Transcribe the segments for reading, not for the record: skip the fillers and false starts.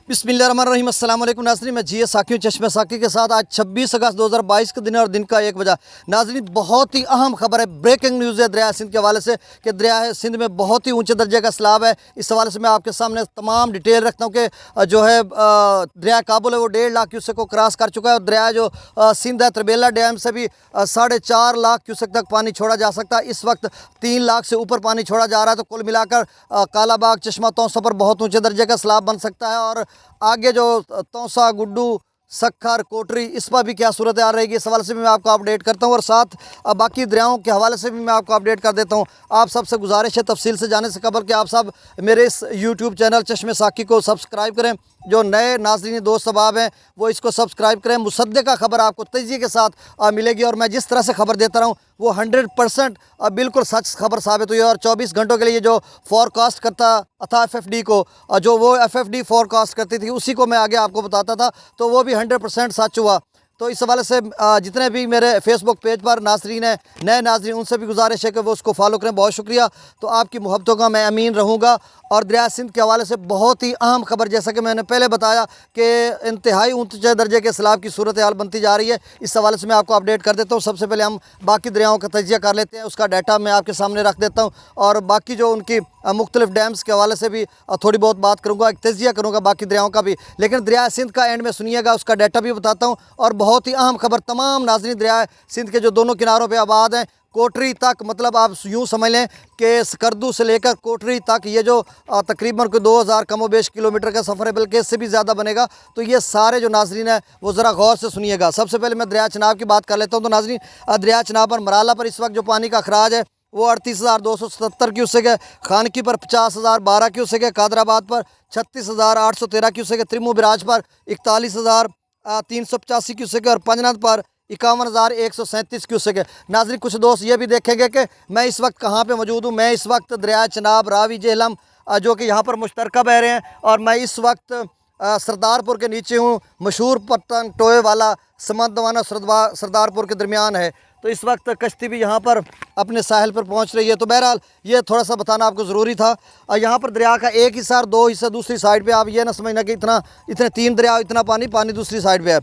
बिस्मिल्लाहिर्रहमानिर्रहीम अस्सलाम वालेकुम नाज़रीन, मैं जी साकी हूँ चश्मे साकी के साथ। आज 26 अगस्त 2022 के दिन है और दिन का 1 बजा। नाज़रीन, बहुत ही अहम खबर है, ब्रेकिंग न्यूज़ है दरिया सिंध के हवाले से कि दरिया सिंध में बहुत ही ऊंचे दर्जे का सैलाब है। इस हवाले से मैं आपके सामने तमाम डिटेल रखता हूँ कि जो है दरिया काबुल है वो 1.5 लाख क्यूसेक को क्रॉस कर चुका है और दरिया जो सिंध है तरबेला डैम से भी 4.5 लाख क्यूसेक तक पानी छोड़ा जा सकता है। इस वक्त 3 लाख से ऊपर पानी छोड़ा जा रहा है। तो कुल मिलाकर कालाबाग, चश्मा, तौसा पर बहुत ऊँचे दर्जे का सैलाब बन सकता है। और आगे जो तौसा, गुड्डू, सक्खर, कोटरी, इस पर भी क्या सूरत हाल रहेगी, इस हवाले से भी मैं आपको अपडेट करता हूं और साथ बाकी दरियाओं के हवाले से भी मैं आपको अपडेट कर देता हूं। आप सबसे गुजारिश है तफसील से जाने से कबल कि आप सब मेरे इस यूट्यूब चैनल चश्मे साकी को सब्सक्राइब करें। जो नए नाज़रीन दोस्त अहबाब हैं वो इसको सब्सक्राइब करें। मुसद्दक़ा खबर आपको तेज़ी के साथ मिलेगी और मैं जिस तरह से खबर देता रहूँ वो 100% बिल्कुल सच खबर साबित हुई है। और 24 घंटों के लिए जो फोरकास्ट करता था FFD को, जो वो FFD फोरकास्ट करती थी उसी को मैं आगे आपको बताता था, तो वो भी 100% सच हुआ। तो इस हवाले से जितने भी मेरे फेसबुक पेज पर नाज़रीन हैं, नए नाज़रीन, उनसे भी गुजारिश है कि वो उसको फॉलो करें। बहुत शुक्रिया। तो आपकी मोहब्बतों का मैं अमीन रहूँगा। और दरिया सिंध के हवाले से बहुत ही अहम खबर, जैसा कि मैंने पहले बताया कि इंतहाई ऊंचे दर्जे के सैलाब की सूरत हाल बनती जा रही है। इस हवाले से मैं आपको अपडेट कर देता हूँ। सबसे पहले हम बाकी दरियाओं का तजिया कर लेते हैं, उसका डाटा मैं आपके सामने रख देता हूँ और बाकी जो उनकी मुख्तलिफ डैम्स के हवाले से भी थोड़ी बहुत बात करूँगा, एक तजिया करूँगा बाकी दरियाओं का भी। लेकिन दरिया सिंध का एंड में सुनिएगा, उसका डाटा भी बताता हूँ। और बहुत ही अहम खबर तमाम नाज़रीन दरिया सिंध के जो दोनों किनारों पर आबाद हैं, कोटरी तक, मतलब आप यूँ समझ लें कि स्कर्दू से लेकर कोटरी तक ये जो तकरीबन को 2000 कमोबेश किलोमीटर का सफ़र है, बल्कि इससे भी ज़्यादा बनेगा। तो ये सारे जो नाज़रीन है वो ज़रा गौर से सुनिएगा। सबसे पहले मैं दरिया चनाब की बात कर लेता हूँ। तो नाज़रीन, दरिया चनाब पर मराला पर इस वक्त जो पानी का अखराज है वो 38,277 क्यूसेक है, खानकी पर 50,012 क्यूसेक है, कादराबाद पर 36,813 क्यूसेक है, त्रिमू बिराज पर 41,385 क्यूसेक है और पंजनद पर 51,137 क्यूसेक है। नाज़रीन, कुछ दोस्त ये भी देखेंगे कि मैं इस वक्त कहाँ पे मौजूद हूँ। मैं इस वक्त दरिया चनाब, रावी, जेहलम जो कि यहाँ पर मुश्तरका बह रहे हैं, और मैं इस वक्त सरदारपुर के नीचे हूँ। मशहूर पत्तन टोए वाला समंदवाना सरदारपुर के दरमियान है। तो इस वक्त कश्ती भी यहाँ पर अपने साहिल पर पहुँच रही है। तो बहरहाल ये थोड़ा सा बताना आपको ज़रूरी था। यहाँ पर दरिया का एक हिस्सा और 2 हिस्सा दूसरी साइड पे, आप ये ना समझना कि इतने 3 दरिया, इतना पानी दूसरी साइड पे है।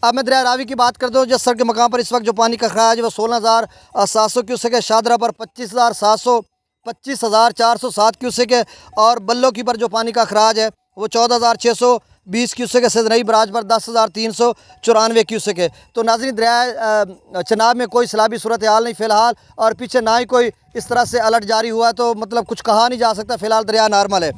अब मैं दरिया रावी की बात करता हूँ। जसर के मकाम पर इस वक्त जो पानी का खराज है वो 16,700 क्यूसेक है, शादरा पर 25,407 क्यूसेक है और बल्लो की पर जो पानी का खराज है वो 14,620 क्यूसेक है, सदनई बराज पर 10,394 क्यूसेक है। तो नाज़रीन, दरिया चनाब में कोई सैलाबी सूरत हाल नहीं फ़िलहाल, और पीछे ना ही कोई इस तरह से अलर्ट जारी हुआ है, तो मतलब कुछ कहा नहीं जा सकता। फ़िलहाल दरिया नॉर्मल है।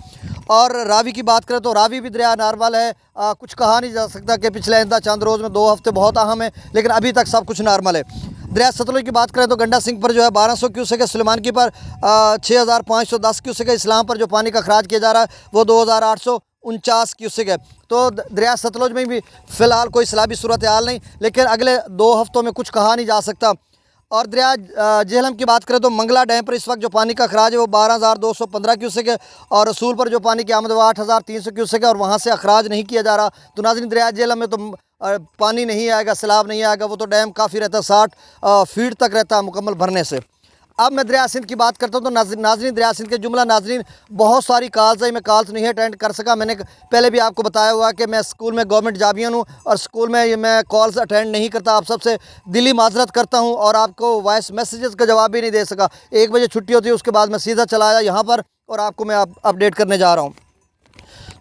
और रावी की बात करें तो रावी भी दरिया नॉर्मल है। कुछ कहा नहीं जा सकता कि पिछले आइंदा चंद रोज़ में 2 हफ्ते बहुत अहम है, लेकिन अभी तक सब कुछ नॉर्मल है। दरिया सतलुज की बात करें तो गंडा सिंह पर जो है 1200 क्यूसेक है, सुलेमानकी पर 6,510 क्यूसेक है, इस्लाम पर जो पानी का खराज किया जा रहा है वो 2,849 क्यूसेक है। तो दरिया सतलुज में भी फ़िलहाल कोई सैलाबी सूरत हाल नहीं, लेकिन अगले 2 हफ्तों में कुछ कहा नहीं जा सकता। और दरिया जेहलम की बात करें तो मंगला डैम पर इस वक्त जो पानी का खराज है वो 12,215 क्यूसेक है और रसूल पर जो पानी की आमद वो 8,300 क्यूसेक है और वहाँ से अखराज नहीं किया जा रहा। तो नाज़रीन, दरिया जेहलम में तो पानी नहीं आएगा, सैलाब नहीं आएगा, वो तो डैम काफ़ी रहता है, 60 फीट तक रहता है मुकम्मल भरने से। अब मैं दरिया सिंध की बात करता हूँ। तो नाज़रीन, दरिया सिंध के जुमला नाज़रीन बहुत सारी कॉल्स है, मैं कॉल्स नहीं अटेंड कर सका। मैंने पहले भी आपको बताया हुआ कि मैं स्कूल में गवर्नमेंट जॉबियन हूँ और स्कूल में मैं कॉल्स अटेंड नहीं करता। आप सबसे दिली माजरत करता हूँ और आपको वॉइस मैसेजेस का जवाब भी नहीं दे सका। 1 बजे छुट्टी होती है, उसके बाद मैं सीधा चला आया यहाँ पर और आपको मैं अपडेट करने जा रहा हूँ।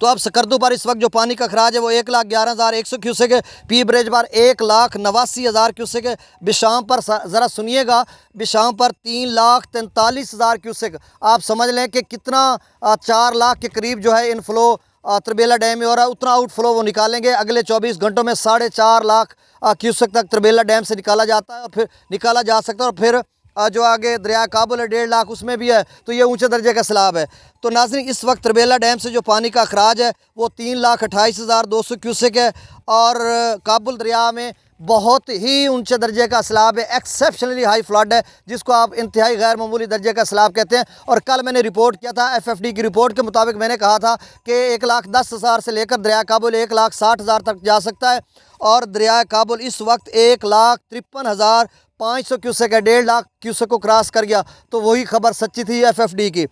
तो अब सकरदू पर इस वक्त जो पानी का खराज है वो 1,11,100 क्यूसेक है, पी ब्रिज पर 1,89,000 क्यूसेक है, बिशाम पर ज़रा सुनिएगा, बिशाम पर 3,43,000 क्यूसेक। आप समझ लें कि कितना 4 लाख के करीब जो है इनफ्लो तरबेला डैम में हो रहा है। उतना आउटफ्लो वो निकालेंगे अगले 24 घंटों में। 4.5 लाख क्यूसेक तक तरबेला डैम से निकाला जाता है और फिर निकाला जा सकता है। और फिर जो आगे दरिया काबुल है 1.5 लाख, उसमें भी है। तो ये ऊंचे दर्जे का सैलाब है। तो नाज़रीन, इस वक्त तरबेला डैम से जो पानी का अखराज है वो 3,28,200 क्यूसेक है और काबुल दरिया में बहुत ही ऊंचे दर्जे का सैलाब है, एक्सेप्शनली हाई फ्लड है, जिसको आप इंतहाई गैर मामूली दर्जे का सैलाब कहते हैं। और कल मैंने रिपोर्ट किया था, FFD की रिपोर्ट के मुताबिक मैंने कहा था कि 1,10,000 से लेकर दरिया काबुल 1,60,000 तक जा सकता है और दरिया काबुल इस वक्त 1,53,500 क्यूसेक है, 1.5 लाख क्यूसेक को क्रॉस कर गया। तो वही खबर सच्ची थी FFD की।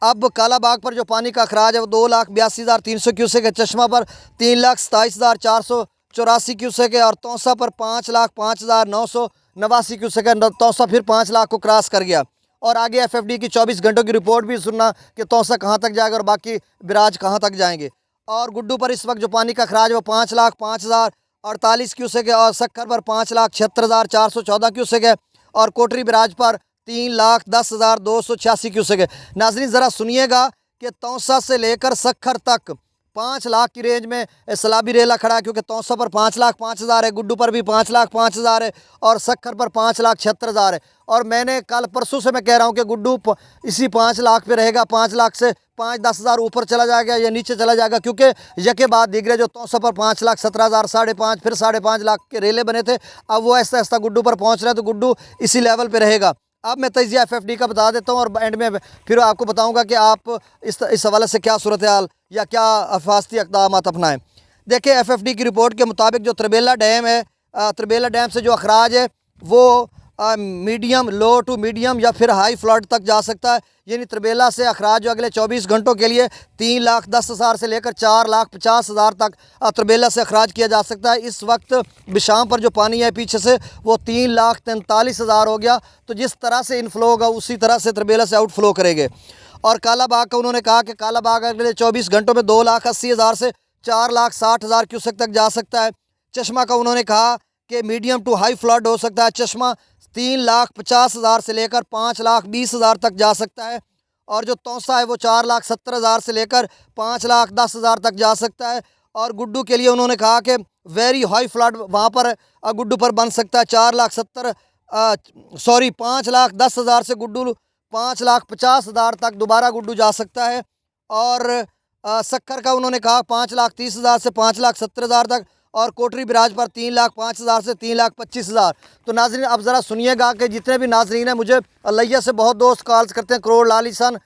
अब कालाबाग पर जो पानी का अखराज है वो 2,82,300 क्यूसेक है, चश्मा पर 3,27,484 क्यूसेक है और तौसा पर 5,05,989 क्यूसेक है। तौसा फिर 5 लाख को क्रॉस कर गया। और आगे एफएफडी की 24 घंटों की रिपोर्ट भी सुनना कि तौसा कहाँ तक जाएगा और बाकी बिराज कहाँ तक जाएंगे। और गुड्डू पर इस वक्त जो पानी का अखराज है वो 5,05,048 क्यूसेक है और सक्खर पर 5,76,414 क्यूसेक है और कोटरी बिराज पर 3,10,286 क्यूसेक है। नाज़रीन ज़रा सुनिएगा कि तौसा से लेकर सक्खर तक 5 लाख की रेंज में सलाबी रेला खड़ा है, क्योंकि तौसा पर 5,05,000 है, गुड्डू पर भी 5,05,000 है और सक्खर पर 5,76,000 है। और मैंने कल परसों से मैं कह रहा हूँ कि गुड्डू इसी 5 लाख पे रहेगा, 5 लाख से 5-10 हज़ार ऊपर चला जाएगा या नीचे चला जाएगा, क्योंकि यके बाद दिगरे जो तौसा पर 5,17,000, 5.5 फिर 5.5 लाख के रेले बने थे, अब वो ऐसा ऐसा गुड्डू पर पहुँच रहा है, तो गुड्डू इसी लेवल पर रहेगा। अब मैं तजिया एफएफडी का बता देता हूँ और एंड में फिर आपको बताऊंगा कि आप इस हवाले से क्या सूरत हाल या क्या हिफाजती इक़दाम अपनाएं। देखिए एफएफडी की रिपोर्ट के मुताबिक जो त्रिबेला डैम है, त्रिबेला डैम से जो अखराज है वो मीडियम, लो टू मीडियम या फिर हाई फ्लड तक जा सकता है। यानी त्रिबेला से अखराज जो अगले 24 घंटों के लिए 3,10,000 से लेकर 4,50,000 तक त्रिबेला से अखराज किया जा सकता है। इस वक्त बिशाम पर जो पानी है पीछे से वो 3,43,000 हो गया, तो जिस तरह से इनफ्लो होगा उसी तरह से त्रिबेला से आउटफ्लो करेंगे। और कालाबाग का उन्होंने कहा कि कालाबाग अगले 24 घंटों में 2,80,000 से 4,60,000 क्यूसेक तक जा सकता है। चश्मा का उन्होंने कहा कि मीडियम टू हाई फ्लड हो सकता है, चश्मा 3,50,000 से लेकर 5,20,000 तक जा सकता है। और जो तौसा है वो 4,70,000 से लेकर 5,10,000 तक जा सकता है। और गुड्डू के लिए उन्होंने कहा कि वेरी हाई फ्लड वहाँ पर गुड्डू पर बन सकता है, 5,10,000 से गुड्डू 5,50,000 तक दोबारा गुड्डू जा सकता है। और सक्खर का उन्होंने कहा 5,30,000 से 5,70,000 तक और कोटरी बिराज पर 3,05,000 से 3,25,000। तो नाजरीन अब ज़रा सुनिएगा कि जितने भी नाजरीन हैं, मुझे अलिया से बहुत दोस्त कॉल्स करते हैं, करोड़ लालीसन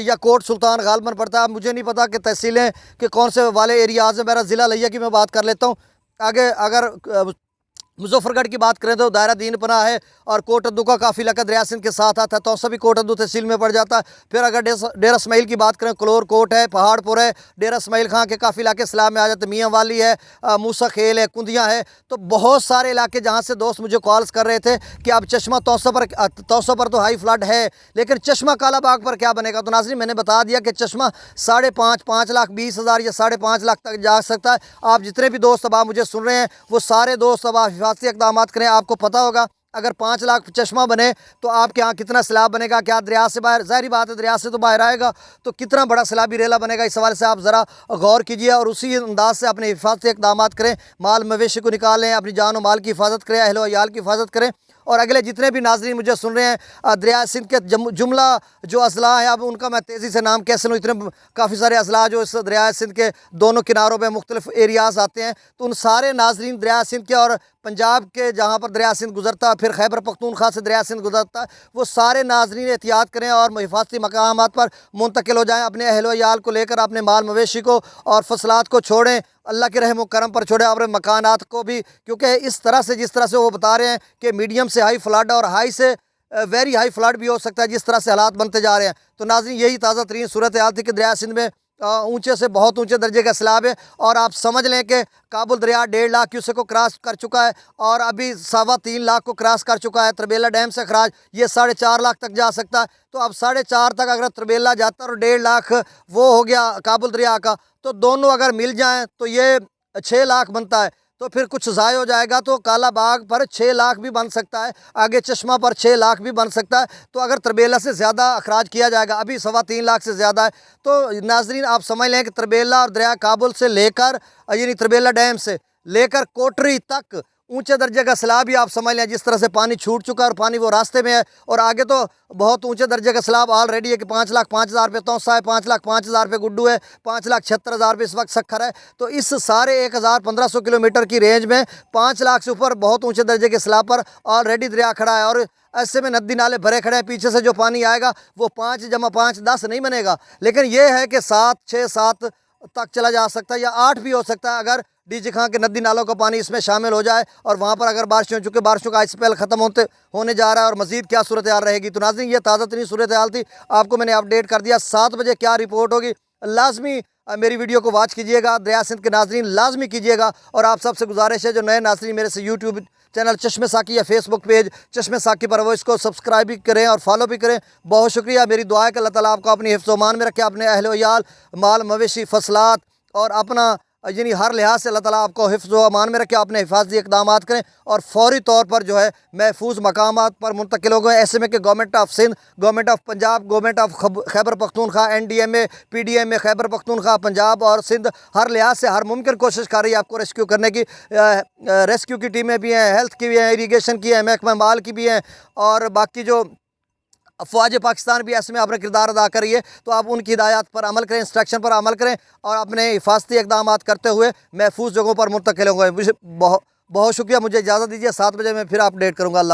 या कोट सुल्तान गालबन पड़ता है। मुझे नहीं पता कि तहसीलें के कौन से वाले एरियाज़ में, मेरा ज़िला लिया की मैं बात कर लेता हूँ। आगे अगर मुजफ्फरगढ़ की बात करें तो दायरा दीन पना है और कोटद्दू का काफ़ी इलाका दरिया सिंध के साथ आता है, तो सभी कोटद्दू तहसील में पड़ जाता है। फिर अगर डेरा इसमाइल की बात करें, कलोर कोट है, पहाड़पुर है, डेरा इसमाइल खां के काफ़ी इलाके इस्लाम में आ जाते हैं, मियाँ वाली है, मूसा खेल है, कुंदियाँ है। तो बहुत सारे इलाके जहाँ से दोस्त मुझे कॉल्स कर रहे थे कि अब चश्मा तौसा पर तो हाई फ्लड है, लेकिन चश्मा कालाबाग पर क्या बनेगा। तो नाज़रीन मैंने बता दिया कि चश्मा 5,20,000 या 5.5 लाख तक जा सकता है। आप जितने भी दोस्त अब आप मुझे सुन रहे हैं वो सारे दोस्त अब आप हिफाजती इक़दाम करें। आपको पता होगा अगर 5 लाख चश्मा बने तो आपके यहाँ कितना सैलाब बनेगा, क्या दरिया से बाहर, ज़ाहिर बात है दरिया से तो बाहर आएगा, तो कितना बड़ा सैलाबी रेला बनेगा। इस हवाले से आप ज़रा गौर कीजिए और उसी अंदाज से अपने हिफाजती इक़दाम करें, माल मवेशी को निकालें, अपनी जान और माल की हिफाजत करें, अहल व अयाल की हिफाजत करें। और अगले जितने भी नाज़रीन मुझे सुन रहे हैं, दरिया सिंध के जुमला जो अजला है, अब उनका मैं तेज़ी से नाम कैसे लूँ, इतने काफ़ी सारे अजला जो इस दरिया सिंध के दोनों किनारों पर मुख्तलिफ एरियाज़ आते हैं, तो उन सारे नाज़रीन दरिया सिंध के और पंजाब के जहाँ पर दरिया सिंध गुजरता है, फिर खैबर पख्तूनख्वा से दरिया सिंध गुजरता है, वो सारे नाज़रीन एहतियात करें और हिफाजती मकामात पर मुंतकिल हो जाएँ। अपने अहल व अयाल को लेकर अपने माल मवेशी को और फसलात को छोड़ें, अल्लाह के रहम व करम पर छोड़े और मकानात को भी, क्योंकि इस तरह से जिस तरह से वो बता रहे हैं कि मीडियम से हाई फ्लड और हाई से वेरी हाई फ्लड भी हो सकता है, जिस तरह से हालात बनते जा रहे हैं। तो नाज़रीन यही ताज़ा तरीन सूरत हाल थी कि दरिया सिंध में ऊंचे से बहुत ऊंचे दर्जे का सैलाब है और आप समझ लें कि काबुल दरिया 1.5 लाख क्यूसेक को क्रॉस कर चुका है और अभी 3.25 लाख को क्रॉस कर चुका है। त्रिबेला डैम से अखराज ये 4.5 लाख तक जा सकता है। तो अब 4.5 तक अगर त्रिबेला जाता है और 1.5 लाख वो हो गया काबुल दरिया का, तो दोनों अगर मिल जाएँ तो ये 6 लाख बनता है। तो फिर कुछ ज़ाय हो जाएगा तो कालाबाग पर 6 लाख भी बन सकता है, आगे चश्मा पर 6 लाख भी बन सकता है। तो अगर त्रिबेला से ज़्यादा अखराज किया जाएगा, अभी 3.25 लाख से ज़्यादा है, तो नाजरीन आप समझ लें कि त्रिबेला और दरिया काबुल से लेकर यानी त्रिबेला डैम से लेकर कोटरी तक ऊंचे दर्जे का सैलाब ही आप समझ लें। जिस तरह से पानी छूट चुका है और पानी वो रास्ते में है और आगे तो बहुत ऊंचे दर्जे का सैलाब ऑलरेडी है कि 5,05,000 पे तौसा है, 5,05,000 पे गुड्डू है, 5,76,000 पे इस वक्त सक्खर है। तो इस सारे 1,1500 किलोमीटर की रेंज में 5 लाख से ऊपर बहुत ऊंचे दर्जे के सैलाब पर ऑलरेडी दरिया खड़ा है और ऐसे में नदी नाले भरे खड़े हैं। पीछे से जो पानी आएगा वो 5 × 5 10 नहीं बनेगा, लेकिन ये है कि 7, 6, 7 तक चला जा सकता है या 8 भी हो सकता है, अगर डीजे खां के नदी नालों का पानी इसमें शामिल हो जाए और वहाँ पर अगर बारिश हो, चूँकि बारिशों का स्पेल ख़त्म होने जा रहा है और मज़ीद क्या सूरत हाल रहेगी। तो नाज़रीन, ये ताज़ा तरीन सूरत हाल थी, आपको मैंने अपडेट कर दिया। 7 बजे क्या रिपोर्ट होगी, लाजमी मेरी वीडियो को वॉच कीजिएगा। दरिया सिंध के नाजरीन लाजमी कीजिएगा। और आप सबसे गुजारिश है, जो नए नाजरीन मेरे से यूट्यूब चैनल चश्मे साकी या फेसबुक पेज चश्मे साकी पर, वो इसको सब्सक्राइब भी करें और फॉलो भी करें। बहुत शुक्रिया। मेरी दुआ है कि अल्लाह ताला आपको अपनी हिफ्ज़ व अमान में रखे, अपने अहल व याल, माल मवेशी, फसलात और अपना यानी हर लिहाज से अल्लाह ताला आपको हिफ्ज़ व अमान में रखे। अपने हिफाजती इक़दाम करें और फौरी तौर पर जो है महफूज मकामात पर मुंतकिल हो गए। ऐसे में कि government of Sindh, government of Punjab, government of Khyber Pakhtunkhwa, NDMA, PDMA, Khyber Pakhtunkhwa Punjab और सिंध हर लिहाज से हर मुमकिन कोशिश कर रही है आपको रेस्क्यू करने की। रेस्क्यू की टीमें भी हैं, हेल्थ की भी हैं, इरीगेशन की है, महकमा माल की भी हैं और बाकी जो फ़ौज पाकिस्तान भी ऐसे में अपना किरदार अदा कर रही है। तो आप उनकी हिदायत पर अमल करें, इंस्ट्रक्शन पर अमल करें और अपने हिफाजती इक़दाम करते हुए महफूज जगहों पर मुंतकिल होंगे। मुझे बहुत बहुत शुक्रिया। मुझे इजाज़त दीजिए, 7 बजे मैं फिर अपडेट करूँगा। अल्लाह।